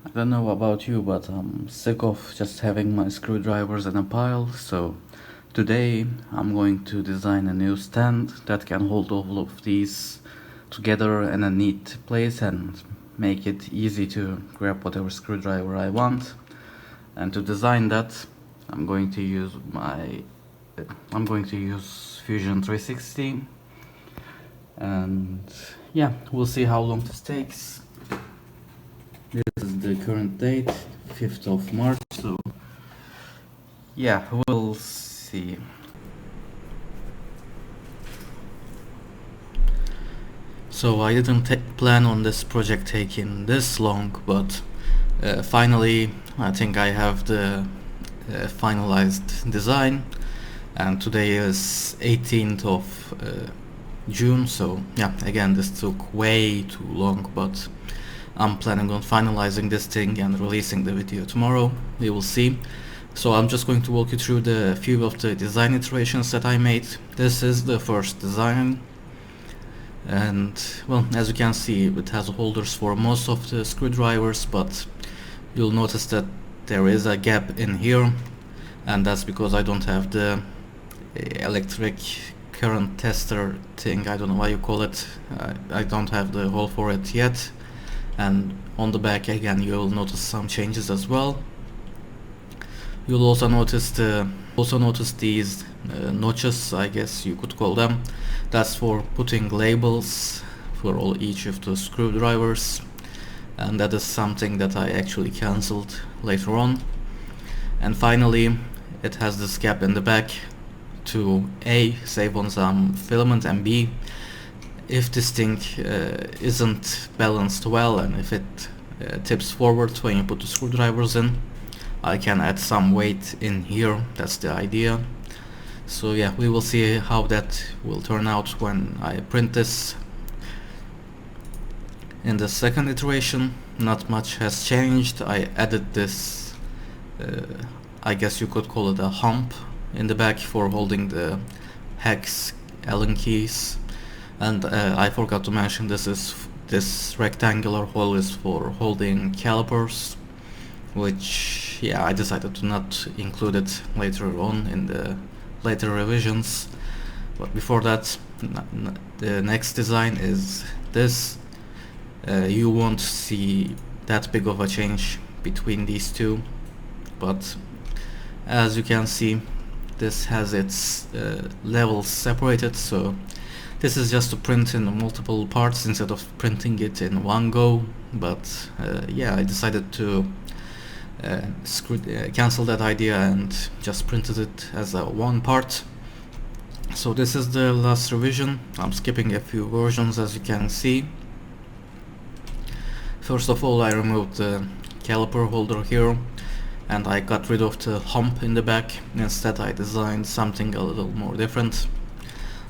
I don't know about you, but I'm sick of just having my screwdrivers in a pile, so today I'm going to design a new stand that can hold all of these together in a neat place and make it easy to grab whatever screwdriver I want. And to design that, I'm going to use Fusion 360, and yeah, we'll see how long this takes. This is the current date, 5th of March, so yeah, we'll see. So I didn't plan on this project taking this long, but finally I think I have the finalized design, and today is 18th of June, so yeah, again, this took way too long, but I'm planning on finalizing this thing and releasing the video tomorrow. We will see. So I'm just going to walk you through the few of the design iterations that I made. This is the first design, and well, as you can see, it has holders for most of the screwdrivers, but you'll notice that there is a gap in here, and that's because I don't have the electric current tester thing, I don't know why you call it. I don't have the hole for it yet. And on the back again, you'll notice some changes as well. You'll also notice these notches, I guess you could call them. That's for putting labels for each of the screwdrivers, and that is something that I actually cancelled later on. And finally, it has this gap in the back to A, save on some filament, and B, if this thing isn't balanced well and if it tips forward when you put the screwdrivers in, I can add some weight in here. That's the idea. So yeah, we will see how that will turn out when I print this. In the second iteration, not much has changed. I added this, I guess you could call it a hump in the back for holding the hex Allen keys. And I forgot to mention, this rectangular hole is for holding calipers, which yeah, I decided to not include it later on in the later revisions. But before that, the next design is this. You won't see that big of a change between these two, but as you can see, this has its levels separated, so this is just to print in multiple parts instead of printing it in one go. But yeah, I decided to cancel that idea and just printed it as a one part. So this is the last revision. I'm skipping a few versions, as you can see. First of all, I removed the caliper holder here, and I got rid of the hump in the back. Instead, I designed something a little more different,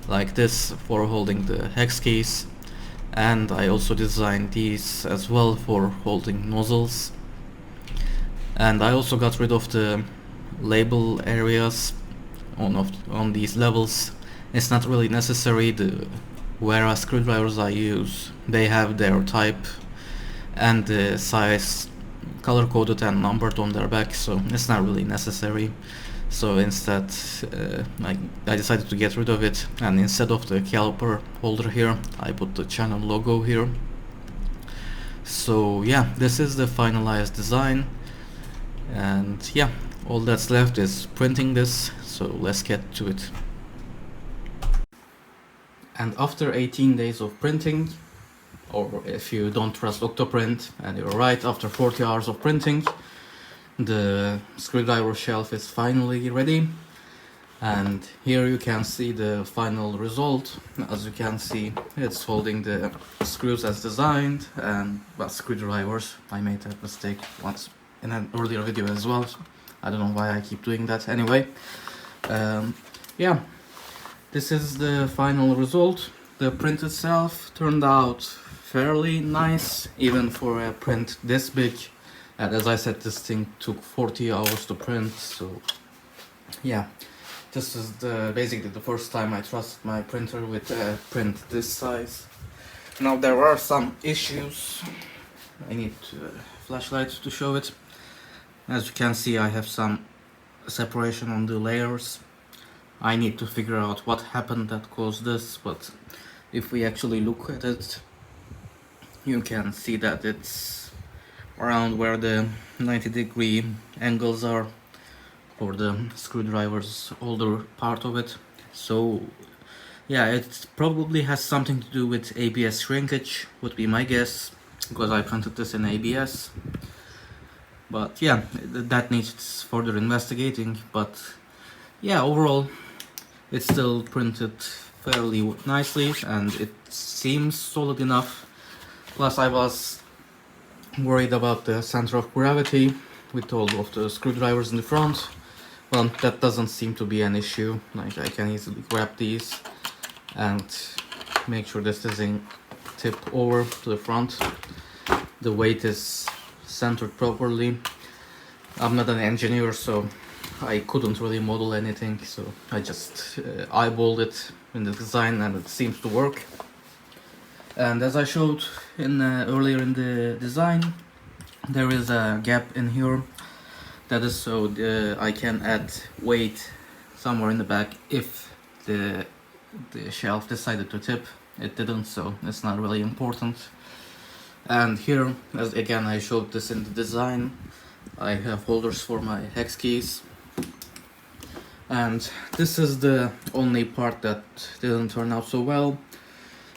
like this for holding the hex keys, and I also designed these as well for holding nozzles. And I also got rid of the label areas on these levels. It's not really necessary. The Wera screwdrivers I use, they have their type and the size color coded and numbered on their back, so it's not really necessary. So instead, I decided to get rid of it, and instead of the caliper holder here, I put the channel logo here. So yeah, this is the finalized design, and yeah, all that's left is printing this, so let's get to it. And after 18 days of printing, or if you don't trust Octoprint and you're right, after 40 hours of printing, the screwdriver shelf is finally ready, and here you can see the final result. As you can see, it's holding the screws as designed, and well, screwdrivers. I made that mistake once in an earlier video as well. I don't know why I keep doing that. Anyway, yeah, this is the final result. The print itself turned out fairly nice, even for a print this big. And as I said, this thing took 40 hours to print, so yeah, this is basically the first time I trust my printer with a print this size. Now there are some issues I need flashlight to show it. As you can see, I have some separation on the layers. I need to figure out what happened that caused this, but if we actually look at it, you can see that it's around where the 90-degree angles are for the screwdriver's older part of it. So yeah, it probably has something to do with ABS shrinkage, would be my guess, because I printed this in ABS. But yeah, that needs further investigating. But yeah, overall it's still printed fairly nicely and it seems solid enough. Plus I was worried about the center of gravity with all of the screwdrivers in the front. Well, that doesn't seem to be an issue. Like, I can easily grab these and make sure this doesn't tip over to the front. The weight is centered properly. I'm not an engineer, so I couldn't really model anything, so I just eyeballed it in the design and it seems to work. And as I showed earlier in the design, there is a gap in here. That is so I can add weight somewhere in the back if the shelf decided to tip. It didn't, so it's not really important. And here, as again I showed this in the design, I have holders for my hex keys. And this is the only part that didn't turn out so well.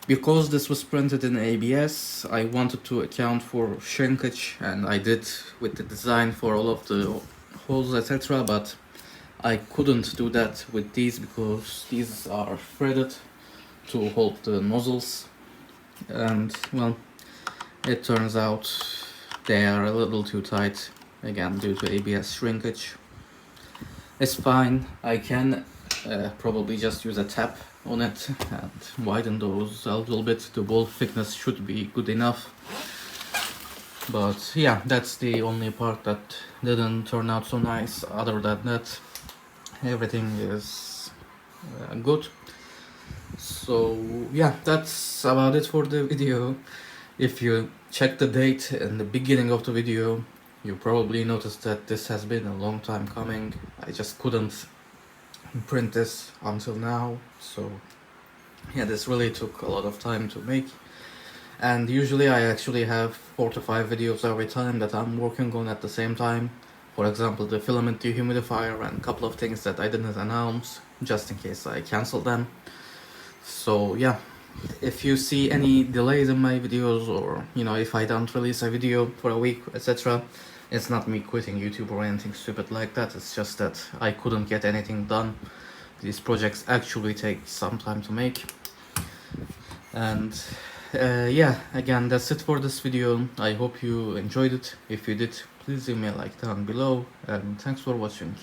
Because this was printed in ABS, I wanted to account for shrinkage, and I did with the design for all of the holes, etc. But I couldn't do that with these because these are threaded to hold the nozzles. And well, it turns out they are a little too tight, again due to ABS shrinkage. It's fine, I can probably just use a tap on it and widen those a little bit. The wall thickness should be good enough. But yeah, that's the only part that didn't turn out so nice. Other than that, everything is good. So yeah, that's about it for the video. If you check the date in the beginning of the video, you probably noticed that this has been a long time coming. I just couldn't print this until now, so yeah, this really took a lot of time to make. And usually I actually have 4 to 5 videos every time that I'm working on at the same time. For example, the filament dehumidifier and a couple of things that I didn't announce, just in case I cancel them. So yeah, if you see any delays in my videos, or you know, if I don't release a video for a week, etc., it's not me quitting YouTube or anything stupid like that. It's just that I couldn't get anything done. These projects actually take some time to make. And yeah, again, that's it for this video. I hope you enjoyed it. If you did, please leave me a like down below, and thanks for watching.